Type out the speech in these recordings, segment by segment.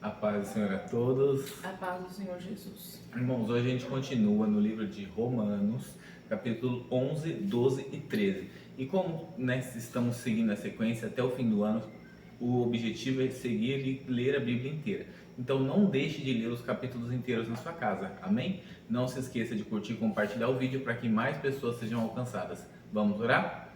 A paz do Senhor a todos. A paz do Senhor Jesus. Irmãos, hoje a gente continua no livro de Romanos, capítulo 11, 12 e 13. E como estamos seguindo a sequência até o fim do ano, o objetivo é seguir e ler a Bíblia inteira. Então não deixe de ler os capítulos inteiros na sua casa, amém? Não se esqueça de curtir e compartilhar o vídeo para que mais pessoas sejam alcançadas. Vamos orar?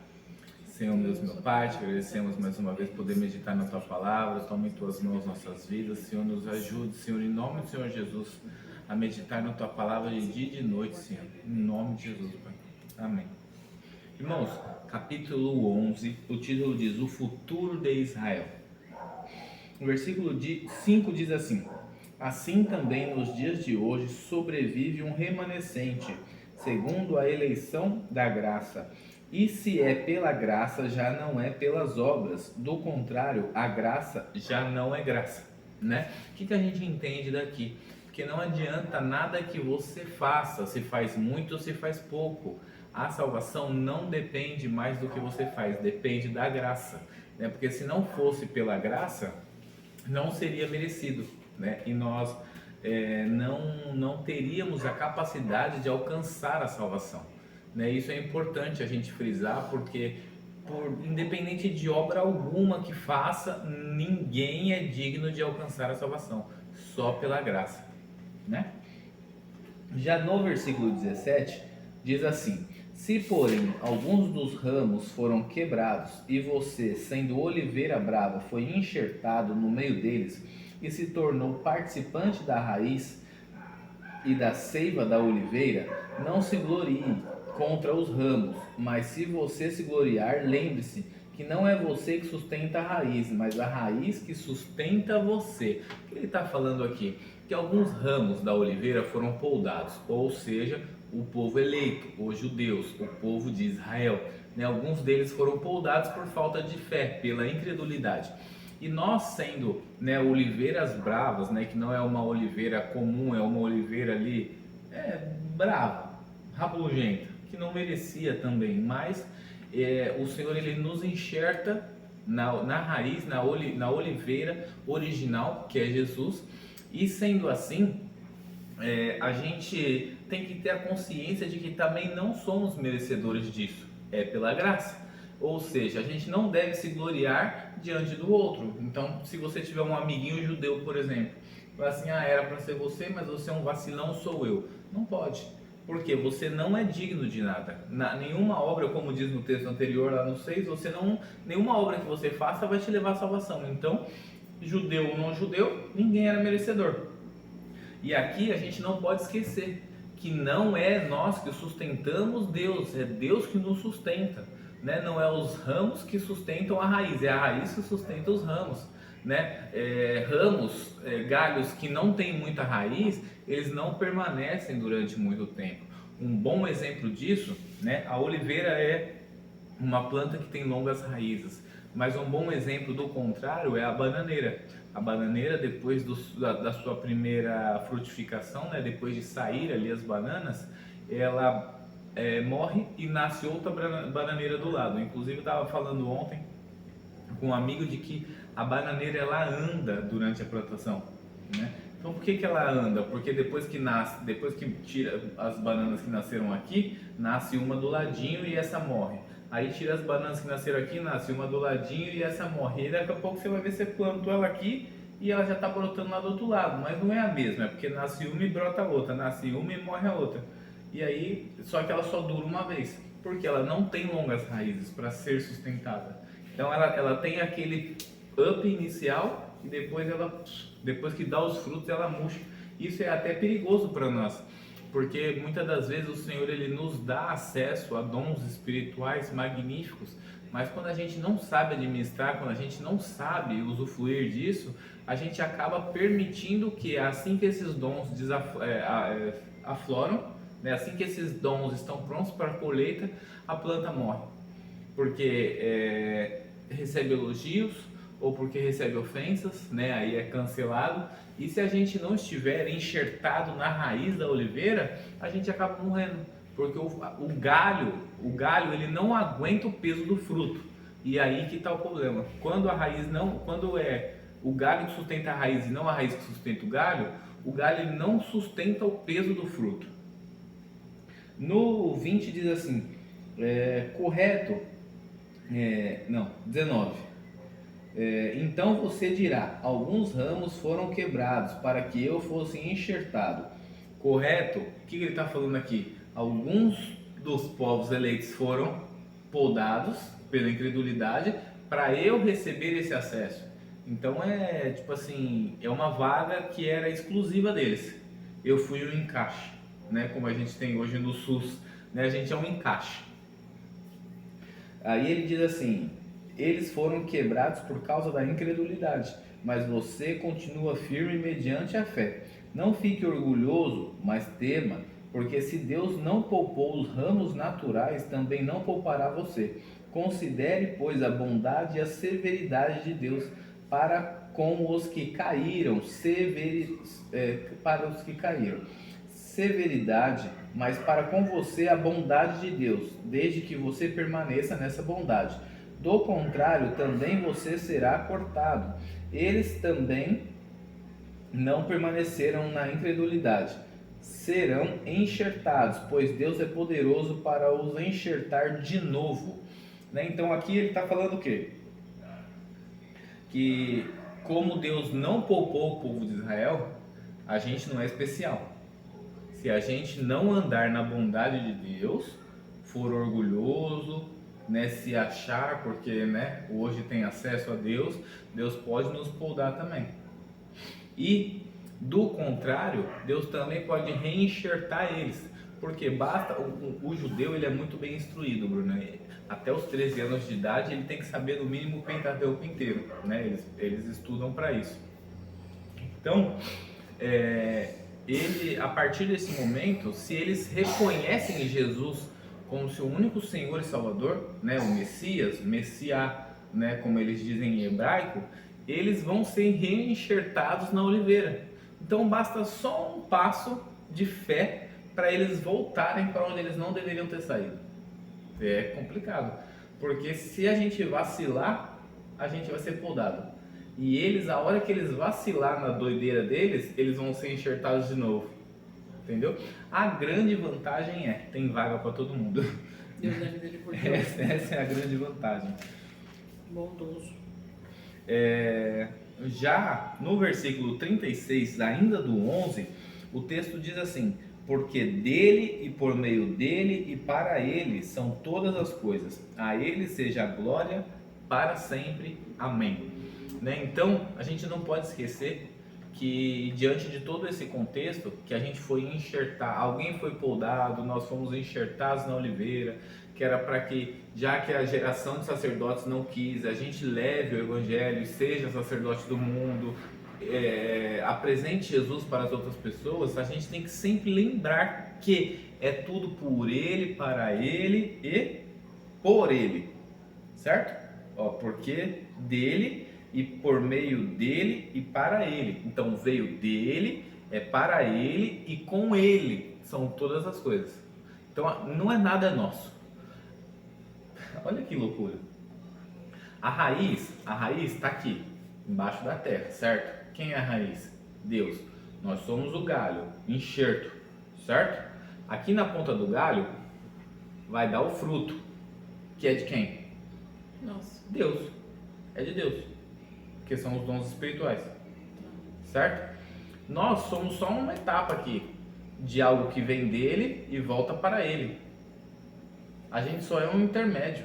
Senhor Deus, meu Pai, te agradecemos mais uma vez poder meditar na Tua Palavra. Tome em Tuas mãos nossas vidas, Senhor, nos ajude, Senhor, em nome do Senhor Jesus, a meditar na Tua Palavra de dia e de noite, Senhor, em nome de Jesus, Pai. Amém. Irmãos, capítulo 11, o título diz: O futuro de Israel. O versículo 5 diz assim: Assim também nos dias de hoje sobrevive um remanescente, segundo a eleição da graça. E se é pela graça, já não é pelas obras. Do contrário, a graça já não é graça, né? O que a gente entende daqui? Que não adianta nada que você faça, se faz muito ou se faz pouco. A salvação não depende mais do que você faz, depende da graça, né? Porque se não fosse pela graça, não seria merecido, né? E nós não teríamos a capacidade de alcançar a salvação. Né? Isso é importante a gente frisar, porque independente de obra alguma que faça, ninguém é digno de alcançar a salvação, só pela graça, né? Já no versículo 17 diz assim: Se porém alguns dos ramos foram quebrados e você, sendo oliveira brava, foi enxertado no meio deles e se tornou participante da raiz e da seiva da oliveira, não se glorie contra os ramos, mas se você se gloriar, lembre-se que não é você que sustenta a raiz, mas a raiz que sustenta você. O que ele está falando aqui? Que alguns ramos da oliveira foram podados, ou seja, o povo eleito, os judeus, o povo de Israel, né? Alguns deles foram podados por falta de fé, pela incredulidade. E nós sendo, né, oliveiras bravas, né, que não é uma oliveira comum, é uma oliveira ali brava, rabugenta, que não merecia também, mas o Senhor ele nos enxerta na raiz, na oliveira original, que é Jesus. E sendo assim, a gente tem que ter a consciência de que também não somos merecedores disso, é pela graça. Ou seja, a gente não deve se gloriar diante do outro. Então, se você tiver um amiguinho judeu, por exemplo, fala assim: era para ser você, mas você é um vacilão, sou eu. Não pode, porque você não é digno de nada. Nenhuma obra, como diz no texto anterior, lá no 6, nenhuma obra que você faça vai te levar à salvação. Então, judeu ou não judeu, ninguém era merecedor. E aqui a gente não pode esquecer que não é nós que sustentamos Deus, é Deus que nos sustenta, né? Não é os ramos que sustentam a raiz, é a raiz que sustenta os ramos, né? Galhos que não têm muita raiz, eles não permanecem durante muito tempo. Um bom exemplo disso, né? A oliveira é uma planta que tem longas raízes, mas um bom exemplo do contrário é a bananeira. A bananeira, depois da sua primeira frutificação, né, depois de sair ali as bananas, ela morre e nasce outra bananeira do lado. Inclusive eu estava falando ontem com um amigo de que a bananeira ela anda durante a plantação, né? Então por que ela anda? Porque depois que tira as bananas que nasceram aqui, nasce uma do ladinho e essa morre. Aí tira as bananas que nasceram aqui, nasce uma do ladinho e essa morre. E daqui a pouco você vai ver, você plantou ela aqui e ela já está brotando lá do outro lado. Mas não é a mesma, é porque nasce uma e brota a outra, nasce uma e morre a outra. E aí, só que ela só dura uma vez, porque ela não tem longas raízes para ser sustentada. Então ela tem aquele up inicial e depois que dá os frutos ela murcha. Isso é até perigoso para nós, porque muitas das vezes o Senhor ele nos dá acesso a dons espirituais magníficos, mas quando a gente não sabe administrar, quando a gente não sabe usufruir disso, a gente acaba permitindo que assim que esses dons afloram, né, assim que esses dons estão prontos para a colheita, a planta morre, porque recebe elogios ou porque recebe ofensas, né? Aí é cancelado. E se a gente não estiver enxertado na raiz da oliveira, a gente acaba morrendo, porque o galho ele não aguenta o peso do fruto. E aí que está o problema. Quando a raiz não, quando o galho que sustenta a raiz e não a raiz que sustenta o galho ele não sustenta o peso do fruto. No 20 diz assim, correto, não, 19. Então você dirá, alguns ramos foram quebrados para que eu fosse enxertado. Correto? O que ele está falando aqui? Alguns dos povos eleitos foram podados pela incredulidade para eu receber esse acesso. Então tipo assim, é uma vaga que era exclusiva deles. Eu fui um encaixe, né? Como a gente tem hoje no SUS, né? A gente é um encaixe. Aí ele diz assim, eles foram quebrados por causa da incredulidade, mas você continua firme mediante a fé. Não fique orgulhoso, mas tema, porque se Deus não poupou os ramos naturais, também não poupará você. Considere, pois, a bondade e a severidade de Deus para com os que caíram, para os que caíram. Severidade, mas para com você a bondade de Deus, desde que você permaneça nessa bondade. Do contrário, também você será cortado. Eles também não permaneceram na incredulidade. Serão enxertados, pois Deus é poderoso para os enxertar de novo. Né? Então aqui ele está falando o quê? Que como Deus não poupou o povo de Israel, a gente não é especial. Se a gente não andar na bondade de Deus, for orgulhoso, né, se achar, porque né, hoje tem acesso a Deus, Deus pode nos poldar também. E do contrário, Deus também pode reenxertar eles, porque basta, o judeu ele é muito bem instruído, Bruno. Até os 13 anos de idade ele tem que saber no mínimo o Pentateuco inteiro, né? Eles estudam para isso. Então, a partir desse momento, se eles reconhecem Jesus como seu único Senhor e Salvador, né, o Messias, Messiá, né, como eles dizem em hebraico, eles vão ser reenxertados na oliveira. Então basta só um passo de fé para eles voltarem para onde eles não deveriam ter saído. É complicado, porque se a gente vacilar, a gente vai ser podado. E eles, a hora que eles vacilar na doideira deles, eles vão ser enxertados de novo. Entendeu? A grande vantagem tem vaga para todo mundo. Deus é misericordioso. Essa é a grande vantagem. Bondoso. Já no versículo 36, ainda do 11, o texto diz assim: porque dele e por meio dele e para ele são todas as coisas. A ele seja a glória para sempre. Amém. Né? Então, a gente não pode esquecer que diante de todo esse contexto, que a gente foi enxertar, alguém foi poldado, nós fomos enxertados na oliveira, que era para que, já que a geração de sacerdotes não quis, a gente leve o evangelho, seja sacerdote do mundo, apresente Jesus para as outras pessoas. A gente tem que sempre lembrar que é tudo por ele, para ele e por ele, certo? Porque dele e por meio dele e para ele. Então veio dele, é para ele e com ele são todas as coisas. Então não é nada nosso. Olha que loucura. A raiz está aqui, embaixo da terra, certo? Quem é a raiz? Deus. Nós somos o galho, enxerto, certo? Aqui na ponta do galho vai dar o fruto, que é de quem? Nossa. Deus. É de Deus. Que são os dons espirituais, certo? Nós somos só uma etapa aqui de algo que vem dele e volta para ele. A gente só é um intermédio.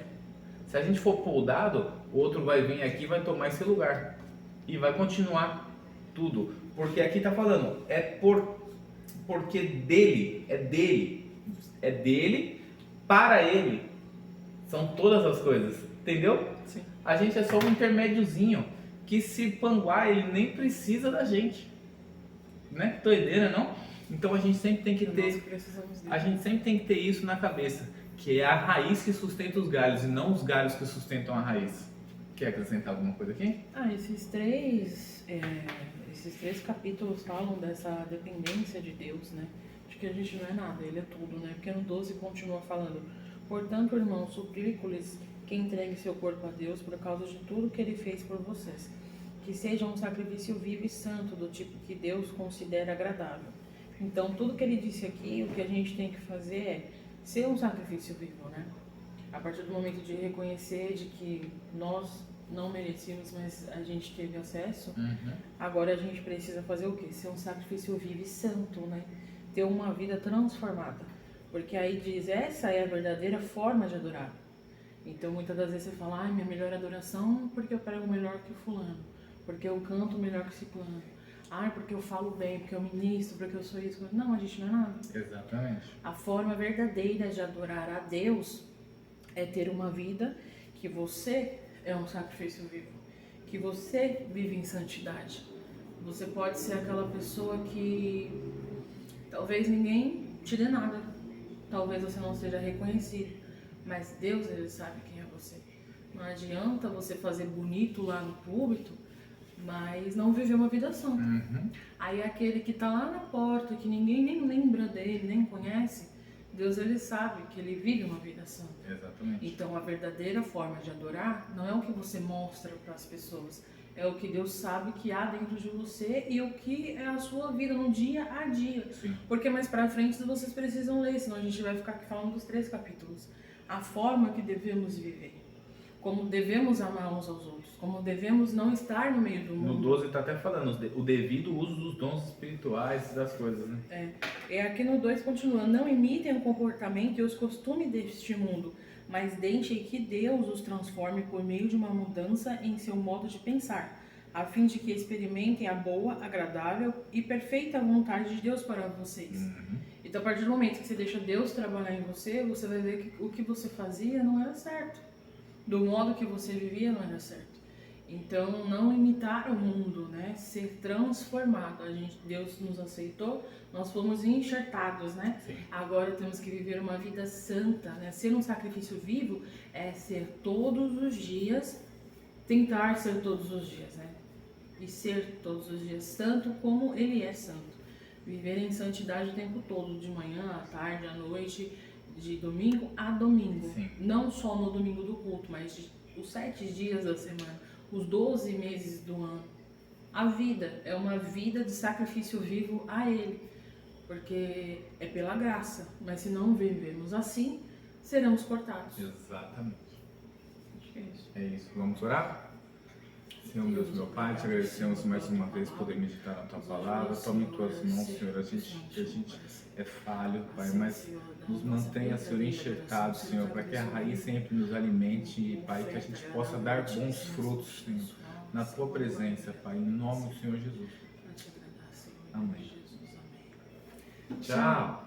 Se a gente for poldado, o outro vai vir aqui e vai tomar esse lugar e vai continuar tudo, porque aqui está falando porque dele, é dele para ele são todas as coisas, entendeu? Sim. A gente é só um intermédiozinho que se panguar ele nem precisa da gente, né? Doideira, não? Então a gente sempre tem que ter isso na cabeça, que é a raiz que sustenta os galhos e não os galhos que sustentam a raiz. Quer acrescentar alguma coisa aqui? Esses três capítulos falam dessa dependência de Deus, né? De que a gente não é nada, ele é tudo, né? Porque no 12 continua falando: portanto, irmãos, suplico-lhes que entreguem seu corpo a Deus por causa de tudo que ele fez por vocês, que seja um sacrifício vivo e santo, do tipo que Deus considera agradável. Então, tudo que ele disse aqui, o que a gente tem que fazer é ser um sacrifício vivo, né? A partir do momento de reconhecer de que nós não merecíamos, mas a gente teve acesso, agora a gente precisa fazer o quê? Ser um sacrifício vivo e santo, né? Ter uma vida transformada. Porque aí diz, essa é a verdadeira forma de adorar. Então, muitas das vezes você fala, minha melhor adoração porque eu prego melhor que fulano, porque eu canto melhor que ciclano. Porque eu falo bem, porque eu ministro, porque eu sou isso. Não, a gente não é nada. Exatamente. A forma verdadeira de adorar a Deus é ter uma vida que você é um sacrifício vivo, que você vive em santidade. Você pode ser aquela pessoa que talvez ninguém te dê nada, talvez você não seja reconhecido, mas Deus, ele sabe quem é você. Não adianta você fazer bonito lá no púlpito, mas não viver uma vida santa. Aí aquele que está lá na porta, que ninguém nem lembra dele, nem conhece, Deus, ele sabe que ele vive uma vida santa. Exatamente. Então a verdadeira forma de adorar não é o que você mostra para as pessoas, é o que Deus sabe que há dentro de você e o que é a sua vida no dia a dia. Sim. Porque mais pra frente vocês precisam ler, senão a gente vai ficar aqui falando dos 3 capítulos. A forma que devemos viver, como devemos amar uns aos outros, como devemos não estar no meio do mundo. No 12 está até falando o devido uso dos dons espirituais das coisas, né? É aqui no 2 continua, não imitem o comportamento e os costumes deste mundo, mas deixem que Deus os transforme por meio de uma mudança em seu modo de pensar, a fim de que experimentem a boa, agradável e perfeita vontade de Deus para vocês. Então, a partir do momento que você deixa Deus trabalhar em você, você vai ver que o que você fazia não era certo. Do modo que você vivia não era certo. Então, não imitar o mundo, né? Ser transformado. Deus nos aceitou, nós fomos enxertados, né? Sim. Agora temos que viver uma vida santa, né? Ser um sacrifício vivo é ser todos os dias, tentar ser todos os dias, né? E ser todos os dias santo como Ele é santo. Viver em santidade o tempo todo, de manhã, à tarde, à noite, de domingo a domingo. Sim. Não só no domingo do culto, mas os 7 dias da semana, os 12 meses do ano. A vida é uma vida de sacrifício vivo a Ele, porque é pela graça, mas se não vivermos assim, seremos cortados. Exatamente. Acho que é isso. É isso. Vamos orar? Senhor Deus, meu Pai, te agradecemos mais uma vez por poder meditar na Tua Palavra. Tome em Tuas mãos, Senhor. A gente é falho, Pai, mas nos mantenha, Senhor, enxertados, Senhor, para que a raiz sempre nos alimente, Pai, que a gente possa dar bons frutos, Senhor, na Tua presença, Pai, em nome do Senhor Jesus. Amém. Tchau.